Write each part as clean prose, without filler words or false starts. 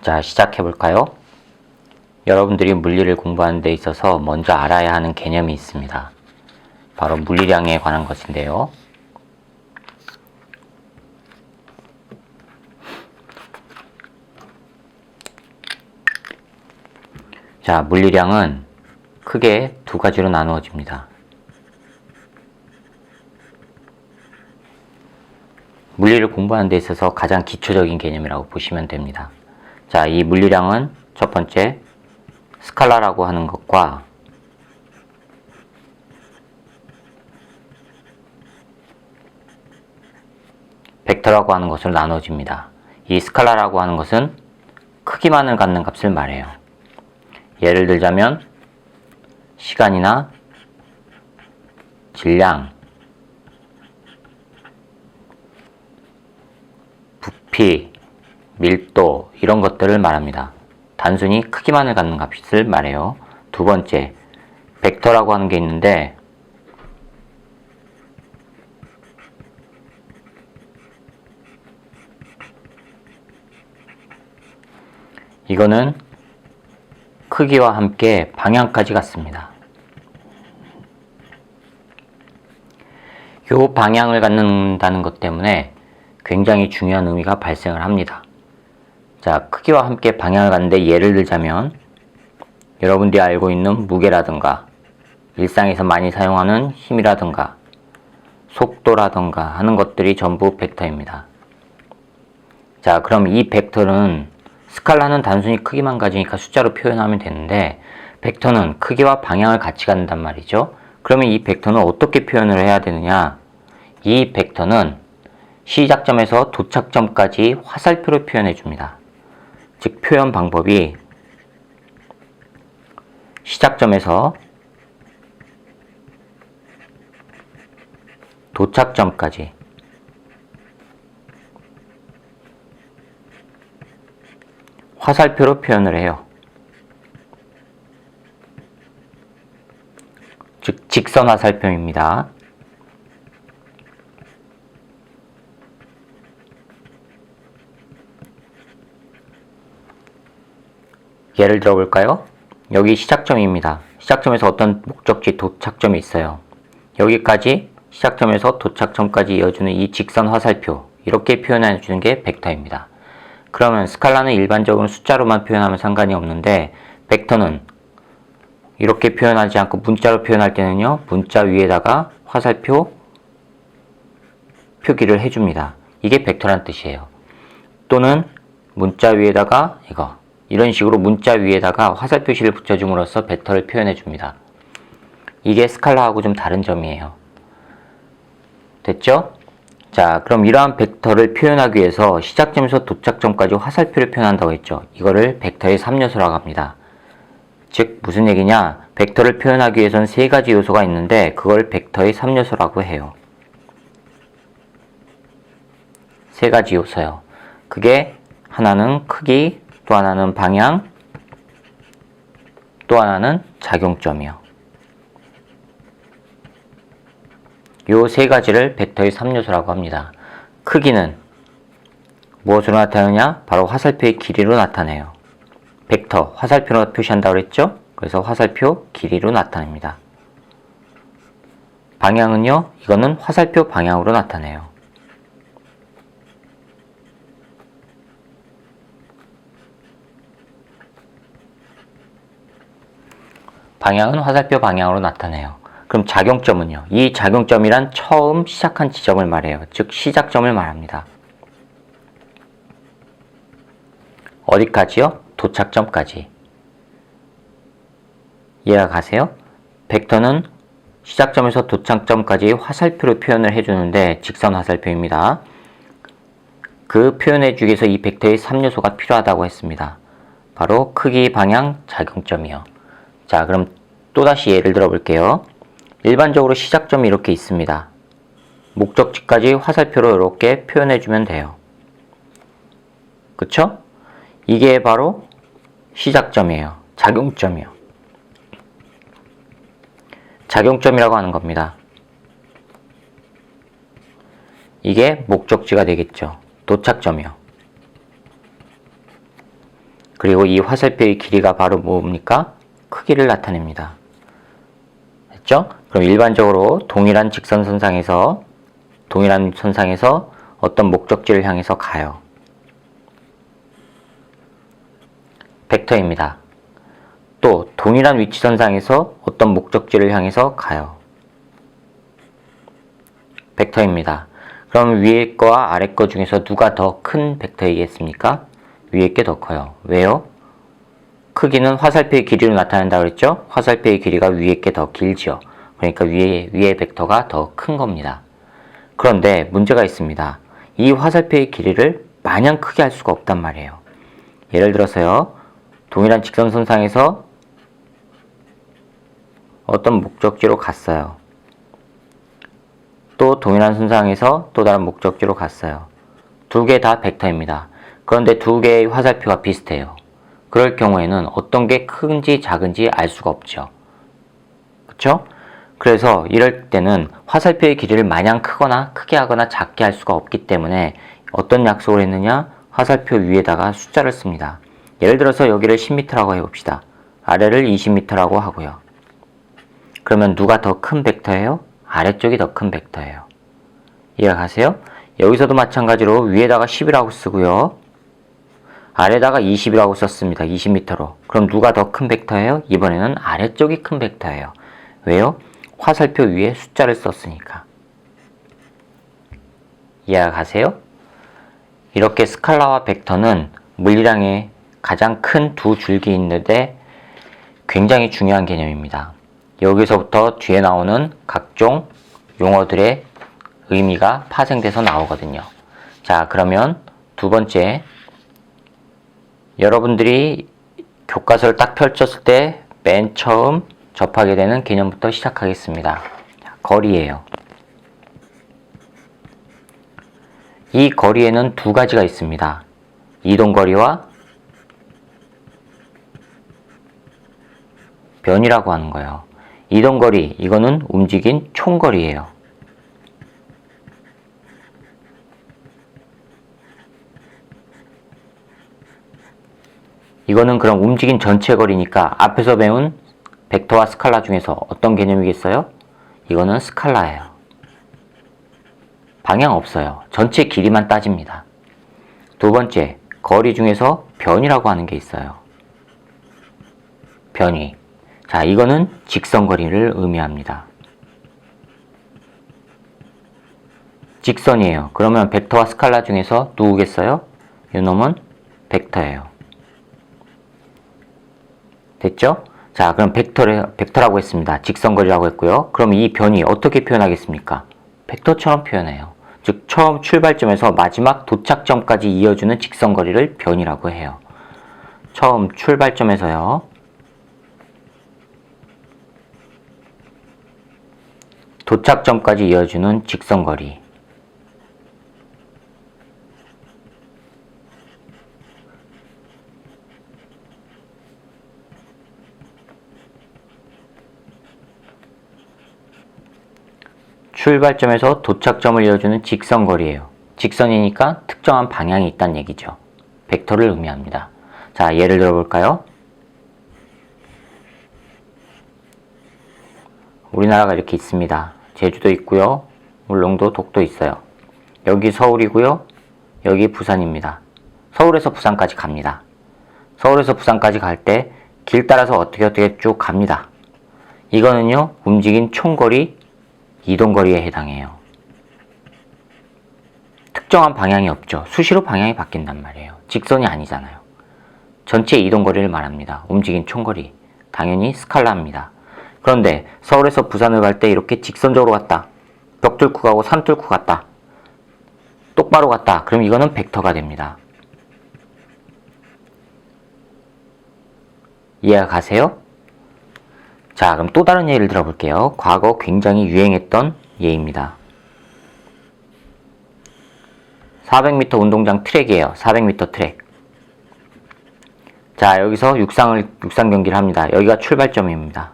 자, 시작해 볼까요? 여러분들이 물리를 공부하는 데 있어서 먼저 알아야 하는 개념이 있습니다. 바로 물리량에 관한 것인데요. 자, 물리량은 크게 두 가지로 나누어집니다. 물리를 공부하는 데 있어서 가장 기초적인 개념이라고 보시면 됩니다. 자, 이 물리량은 첫 번째 스칼라라고 하는 것과 벡터라고 하는 것으로 나눠집니다. 이 스칼라라고 하는 것은 크기만을 갖는 값을 말해요. 예를 들자면 시간이나 질량, 부피, 밀도 이런 것들을 말합니다. 단순히 크기만을 갖는 값을 말해요. 두 번째, 벡터라고 하는 게 있는데 이거는 크기와 함께 방향까지 갖습니다. 이 방향을 갖는다는 것 때문에 굉장히 중요한 의미가 발생을 합니다. 자, 크기와 함께 방향을 갖는데 예를 들자면 여러분들이 알고 있는 무게라든가 일상에서 많이 사용하는 힘이라든가 속도라든가 하는 것들이 전부 벡터입니다. 자, 그럼 이 벡터는 스칼라는 단순히 크기만 가지니까 숫자로 표현하면 되는데 벡터는 크기와 방향을 같이 갖는단 말이죠. 그러면 이 벡터는 어떻게 표현을 해야 되느냐? 이 벡터는 시작점에서 도착점까지 화살표로 표현해 줍니다. 즉 표현 방법이 시작점에서 도착점까지 화살표로 표현을 해요. 즉 직선 화살표입니다. 예를 들어 볼까요? 여기 시작점입니다. 시작점에서 어떤 목적지 도착점이 있어요. 여기까지 시작점에서 도착점까지 이어주는 이 직선 화살표, 이렇게 표현해 주는 게 벡터입니다. 그러면 스칼라는 일반적으로 숫자로만 표현하면 상관이 없는데 벡터는 이렇게 표현하지 않고 문자로 표현할 때는요, 문자 위에다가 화살표 표기를 해줍니다. 이게 벡터란 뜻이에요. 또는 문자 위에다가 이런 식으로 문자 위에다가 화살 표시를 붙여줌으로써 벡터를 표현해 줍니다. 이게 스칼라하고 좀 다른 점이에요. 됐죠? 자, 그럼 이러한 벡터를 표현하기 위해서 시작점에서 도착점까지 화살표를 표현한다고 했죠. 이거를 벡터의 3요소라고 합니다. 즉 무슨 얘기냐? 벡터를 표현하기 위해서는 세 가지 요소가 있는데 그걸 벡터의 3요소라고 해요. 세 가지 요소요. 그게 하나는 크기, 또 하나는 방향, 또 하나는 작용점이요. 요 세 가지를 벡터의 3요소라고 합니다. 크기는 무엇으로 나타내느냐? 바로 화살표의 길이로 나타내요. 벡터, 화살표로 표시한다고 그랬죠? 그래서 화살표 길이로 나타냅니다. 방향은요? 이거는 화살표 방향으로 나타내요. 방향은 화살표 방향으로 나타내요. 그럼 작용점은요? 이 작용점이란 처음 시작한 지점을 말해요. 즉 시작점을 말합니다. 어디까지요? 도착점까지. 이해가 가세요? 벡터는 시작점에서 도착점까지 화살표로 표현을 해주는데 직선 화살표입니다. 그 표현해주기 위해서 이 벡터의 3요소가 필요하다고 했습니다. 바로 크기, 방향, 작용점이요. 자, 그럼 또다시 예를 들어 볼게요. 일반적으로 시작점이 이렇게 있습니다. 목적지까지 화살표로 이렇게 표현해주면 돼요. 그쵸? 이게 바로 시작점이에요. 작용점이요. 작용점이라고 하는 겁니다. 이게 목적지가 되겠죠. 도착점이요. 그리고 이 화살표의 길이가 바로 뭡니까? 크기를 나타냅니다. 됐죠? 그럼 일반적으로 동일한 직선선상에서 어떤 목적지를 향해서 가요. 벡터입니다. 또 동일한 위치선상에서 어떤 목적지를 향해서 가요. 벡터입니다. 그럼 위에 거와 아래 거 중에서 누가 더 큰 벡터이겠습니까? 위에 게 더 커요. 왜요? 크기는 화살표의 길이로 나타낸다 그랬죠? 화살표의 길이가 위에 게 더 길지요. 그러니까 위에 벡터가 더 큰 겁니다. 그런데 문제가 있습니다. 이 화살표의 길이를 마냥 크게 할 수가 없단 말이에요. 예를 들어서요. 동일한 직선선상에서 어떤 목적지로 갔어요. 또 동일한 선상에서 또 다른 목적지로 갔어요. 두 개 다 벡터입니다. 그런데 두 개의 화살표가 비슷해요. 그럴 경우에는 어떤 게 큰지 작은지 알 수가 없죠. 그쵸? 그래서 이럴 때는 화살표의 길이를 마냥 크거나 크게 하거나 작게 할 수가 없기 때문에 어떤 약속을 했느냐? 화살표 위에다가 숫자를 씁니다. 예를 들어서 여기를 10m라고 해봅시다. 아래를 20m라고 하고요. 그러면 누가 더 큰 벡터예요? 아래쪽이 더 큰 벡터예요. 이해가 가세요? 여기서도 마찬가지로 위에다가 10이라고 쓰고요. 아래다가 20이라고 썼습니다. 20m로. 그럼 누가 더 큰 벡터예요? 이번에는 아래쪽이 큰 벡터예요. 왜요? 화살표 위에 숫자를 썼으니까. 이해가 가세요? 이렇게 스칼라와 벡터는 물리량의 가장 큰 두 줄기 있는데 굉장히 중요한 개념입니다. 여기서부터 뒤에 나오는 각종 용어들의 의미가 파생돼서 나오거든요. 자, 그러면 두 번째, 여러분들이 교과서를 딱 펼쳤을 때 맨 처음 접하게 되는 개념부터 시작하겠습니다. 자, 거리예요. 이 거리에는 두 가지가 있습니다. 이동거리와 변이라고 하는 거예요. 이동거리, 이거는 움직인 총거리예요. 이거는 그럼 움직인 전체 거리니까 앞에서 배운 벡터와 스칼라 중에서 어떤 개념이겠어요? 이거는 스칼라예요. 방향 없어요. 전체 길이만 따집니다. 두 번째, 거리 중에서 변이라고 하는 게 있어요. 변이. 자, 이거는 직선거리를 의미합니다. 직선이에요. 그러면 벡터와 스칼라 중에서 누구겠어요? 이놈은 벡터예요. 됐죠? 자, 그럼 벡터라고 했습니다. 직선거리라고 했고요. 그럼 이 변이 어떻게 표현하겠습니까? 벡터처럼 표현해요. 즉, 처음 출발점에서 마지막 도착점까지 이어주는 직선거리를 변이라고 해요. 처음 출발점에서요. 도착점까지 이어주는 직선거리. 출발점에서 도착점을 이어주는 직선거리예요. 직선이니까 특정한 방향이 있다는 얘기죠. 벡터를 의미합니다. 자, 예를 들어볼까요? 우리나라가 이렇게 있습니다. 제주도 있고요. 울릉도, 독도 있어요. 여기 서울이고요. 여기 부산입니다. 서울에서 부산까지 갑니다. 서울에서 부산까지 갈 때 길 따라서 어떻게 쭉 갑니다. 이거는요, 움직인 총거리, 이동거리에 해당해요. 특정한 방향이 없죠. 수시로 방향이 바뀐단 말이에요. 직선이 아니잖아요. 전체 이동거리를 말합니다. 움직인 총거리. 당연히 스칼라입니다. 그런데 서울에서 부산을 갈 때 이렇게 직선적으로 갔다. 벽 뚫고 가고 산 뚫고 갔다. 똑바로 갔다. 그럼 이거는 벡터가 됩니다. 이해가 가세요? 자, 그럼 또 다른 예를 들어볼게요. 과거 굉장히 유행했던 예입니다. 400m 운동장 트랙이에요. 400m 트랙. 자, 여기서 육상 경기를 합니다. 여기가 출발점입니다.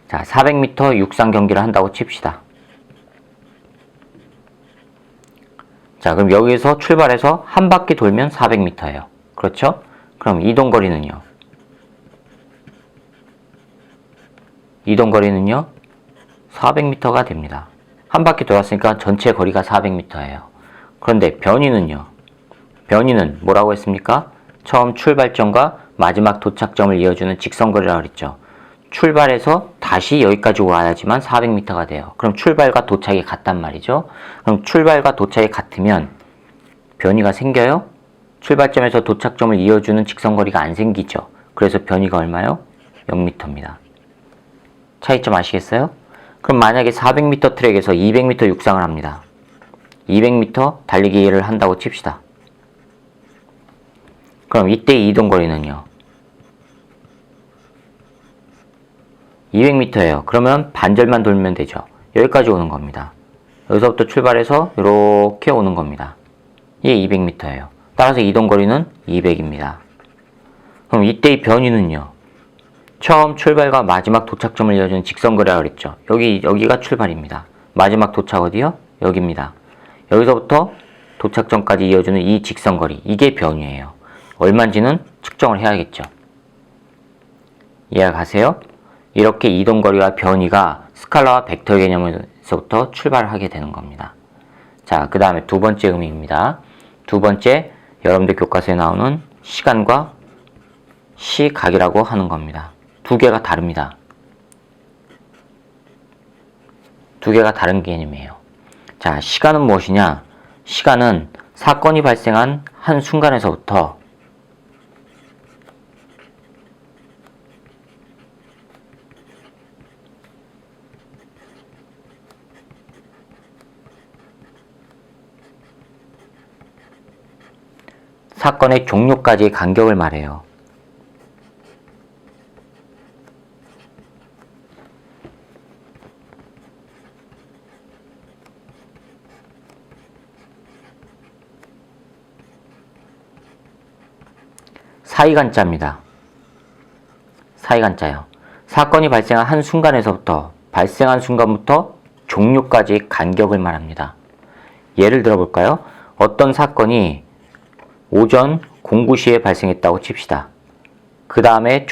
자, 400m 육상 경기를 한다고 칩시다. 자, 그럼 여기서 출발해서 한 바퀴 돌면 400m예요. 그렇죠? 그럼 이동거리는요? 이동거리는요? 400m가 됩니다. 한 바퀴 돌았으니까 전체 거리가 400m예요. 그런데 변이는요? 변이는 뭐라고 했습니까? 처음 출발점과 마지막 도착점을 이어주는 직선거리라고 그랬죠. 출발해서 다시 여기까지 와야지만 400m가 돼요. 그럼 출발과 도착이 같단 말이죠. 그럼 출발과 도착이 같으면 변이가 생겨요? 출발점에서 도착점을 이어주는 직선거리가 안 생기죠. 그래서 변이가 얼마요? 0m입니다. 차이점 아시겠어요? 그럼 만약에 400m 트랙에서 200m 육상을 합니다. 200m 달리기를 한다고 칩시다. 그럼 이때 이동거리는요? 200m예요. 그러면 반절만 돌면 되죠. 여기까지 오는 겁니다. 여기서부터 출발해서 이렇게 오는 겁니다. 이게 200m예요. 따라서 이동거리는 200입니다. 그럼 이때의 변이는요? 처음 출발과 마지막 도착점을 이어주는 직선거리라고 그랬죠. 여기가 출발입니다. 마지막 도착 어디요? 여기입니다. 여기서부터 도착점까지 이어주는 이 직선거리, 이게 변이에요. 얼마인지는 측정을 해야겠죠. 이해가 가세요? 이렇게 이동거리와 변이가 스칼라와 벡터 개념에서부터 출발하게 되는 겁니다. 자, 그 다음에 두 번째 의미입니다. 두 번째, 여러분들 교과서에 나오는 시간과 시각이라고 하는 겁니다. 두 개가 다릅니다. 두 개가 다른 개념이에요. 자, 시간은 무엇이냐? 시간은 사건이 발생한 한 순간에서부터 사건의 종료까지의 간격을 말해요. 사이간자입니다. 사이간자요. 사건이 발생한 한 순간에서부터 발생한 순간부터 종료까지의 간격을 말합니다. 예를 들어볼까요? 어떤 사건이 오전 09시에 발생했다고 칩시다. 그 다음에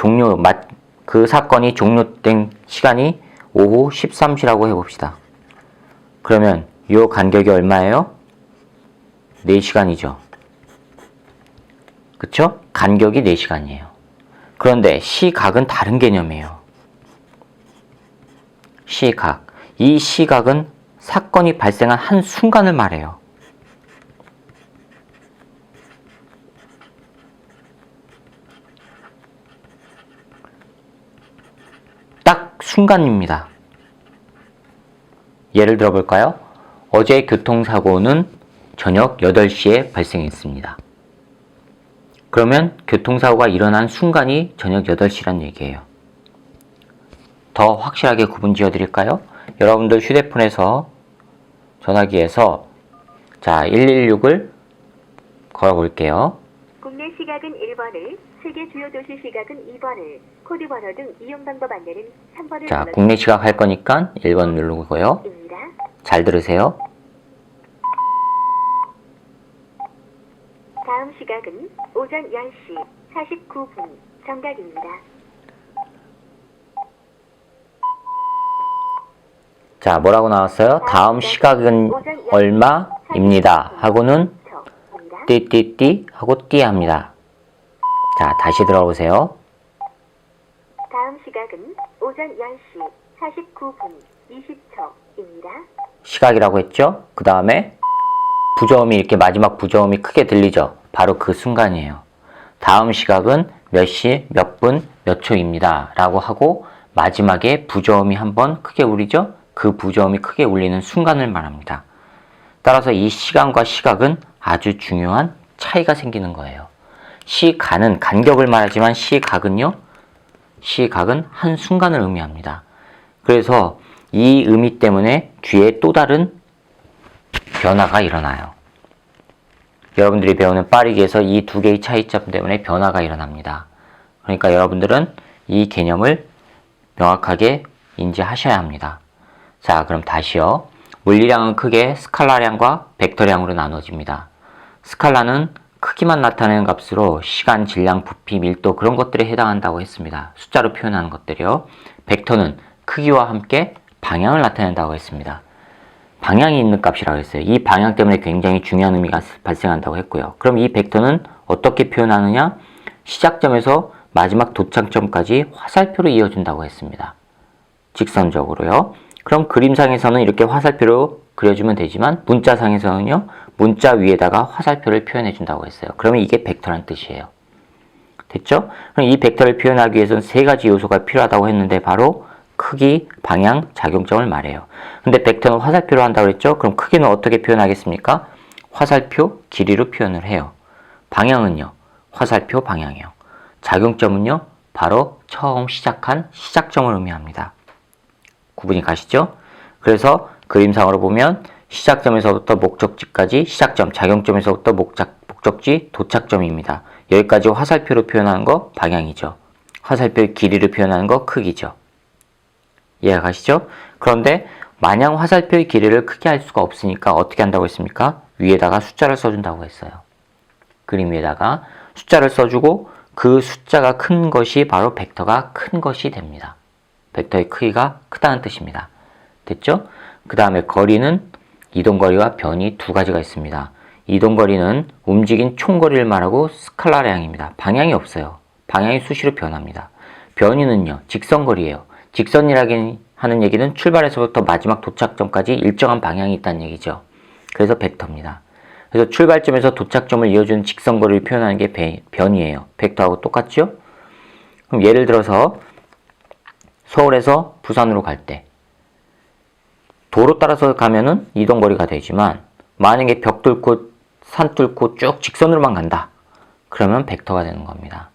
그 사건이 종료된 시간이 오후 13시라고 해봅시다. 그러면 이 간격이 얼마예요? 4시간이죠. 그쵸? 간격이 4시간이에요. 그런데 시각은 다른 개념이에요. 시각. 이 시각은 사건이 발생한 한 순간을 말해요. 딱 순간입니다. 예를 들어볼까요? 어제 교통사고는 저녁 8시에 발생했습니다. 그러면 교통사고가 일어난 순간이 저녁 8시란 얘기예요. 더 확실하게 구분 지어 드릴까요? 여러분들 휴대폰에서 전화기에서 자 116을 걸어 볼게요. 국내 시각은 1번을, 세계 주요 도시 시각은 2번을, 코드 번호 등 이용 방법 안내는 3번을 자, 국내 시각 할 거니까 1번 누르고요. 입니다. 잘 들으세요. 다음 시각은 오전 10시 49분 정각입니다. 자, 뭐라고 나왔어요? 다음 시각은 얼마입니다. 하고는 띠띠띠 하고 띠 합니다. 자, 다시 들어보세요. 다음 시각은 오전 10시 49분 20초입니다. 시각이라고 했죠? 그 다음에 부저음이 이렇게 마지막 부저음이 크게 들리죠? 바로 그 순간이에요. 다음 시각은 몇 시, 몇 분, 몇 초입니다. 라고 하고 마지막에 부저음이 한번 크게 울리죠? 그 부저음이 크게 울리는 순간을 말합니다. 따라서 이 시간과 시각은 아주 중요한 차이가 생기는 거예요. 시간은 간격을 말하지만 시각은요? 시각은 한 순간을 의미합니다. 그래서 이 의미 때문에 뒤에 또 다른 변화가 일어나요. 여러분들이 배우는 빠르기에서 이 두 개의 차이점 때문에 변화가 일어납니다. 그러니까 여러분들은 이 개념을 명확하게 인지하셔야 합니다. 자, 그럼 다시요. 물리량은 크게 스칼라량과 벡터량으로 나눠집니다. 스칼라는 크기만 나타내는 값으로 시간, 질량, 부피, 밀도 그런 것들에 해당한다고 했습니다. 숫자로 표현하는 것들이요. 벡터는 크기와 함께 방향을 나타낸다고 했습니다. 방향이 있는 값이라고 했어요. 이 방향 때문에 굉장히 중요한 의미가 발생한다고 했고요. 그럼 이 벡터는 어떻게 표현하느냐? 시작점에서 마지막 도착점까지 화살표로 이어준다고 했습니다. 직선적으로요. 그럼 그림상에서는 이렇게 화살표로 그려주면 되지만 문자상에서는요. 문자 위에다가 화살표를 표현해 준다고 했어요. 그러면 이게 벡터란 뜻이에요. 됐죠? 그럼 이 벡터를 표현하기 위해서는 세 가지 요소가 필요하다고 했는데 바로 크기, 방향, 작용점을 말해요. 근데 벡터는 화살표로 한다고 했죠? 그럼 크기는 어떻게 표현하겠습니까? 화살표 길이로 표현을 해요. 방향은요? 화살표 방향이요. 작용점은요? 바로 처음 시작한 시작점을 의미합니다. 구분이 가시죠? 그래서 그림상으로 보면 시작점에서부터 목적지까지 시작점, 작용점에서부터 목적지, 도착점입니다. 여기까지 화살표로 표현하는 거 방향이죠. 화살표의 길이를 표현하는 거 크기죠. 이해가 가시죠? 그런데 마냥 화살표의 길이를 크게 할 수가 없으니까 어떻게 한다고 했습니까? 위에다가 숫자를 써준다고 했어요. 그림 위에다가 숫자를 써주고 그 숫자가 큰 것이 바로 벡터가 큰 것이 됩니다. 벡터의 크기가 크다는 뜻입니다. 됐죠? 그 다음에 거리는 이동거리와 변이 두 가지가 있습니다. 이동거리는 움직인 총거리를 말하고 스칼라량입니다. 방향이 없어요. 방향이 수시로 변합니다. 변이는요, 직선거리예요. 직선이라고 하는 얘기는 출발에서부터 마지막 도착점까지 일정한 방향이 있다는 얘기죠. 그래서 벡터입니다. 그래서 출발점에서 도착점을 이어주는 직선거리를 표현하는 게 변이에요. 벡터하고 똑같죠? 그럼 예를 들어서 서울에서 부산으로 갈 때 도로 따라서 가면은 이동거리가 되지만 만약에 벽 뚫고 산 뚫고 쭉 직선으로만 간다. 그러면 벡터가 되는 겁니다.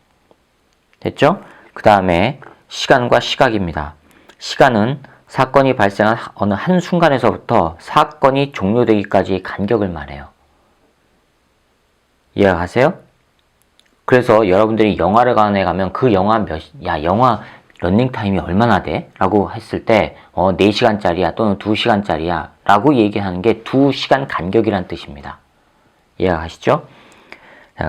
됐죠? 그 다음에 시간과 시각입니다. 시간은 사건이 발생한 어느 한 순간에서부터 사건이 종료되기까지의 간격을 말해요. 이해가 가세요? 그래서 여러분들이 영화관에 가면 그 영화 영화 런닝타임이 얼마나 돼? 라고 했을 때 4시간짜리야 또는 2시간짜리야 라고 얘기하는 게 2시간 간격이란 뜻입니다. 이해가 가시죠?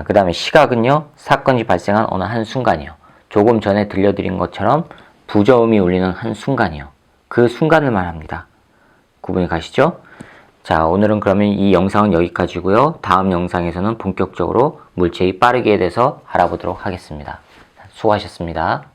그 다음에 시각은요. 사건이 발생한 어느 한 순간이요. 조금 전에 들려드린 것처럼 부저음이 울리는 한 순간이요. 그 순간을 말합니다. 구분이 가시죠? 자, 오늘은 그러면 이 영상은 여기까지고요. 다음 영상에서는 본격적으로 물체의 빠르기에 대해서 알아보도록 하겠습니다. 수고하셨습니다.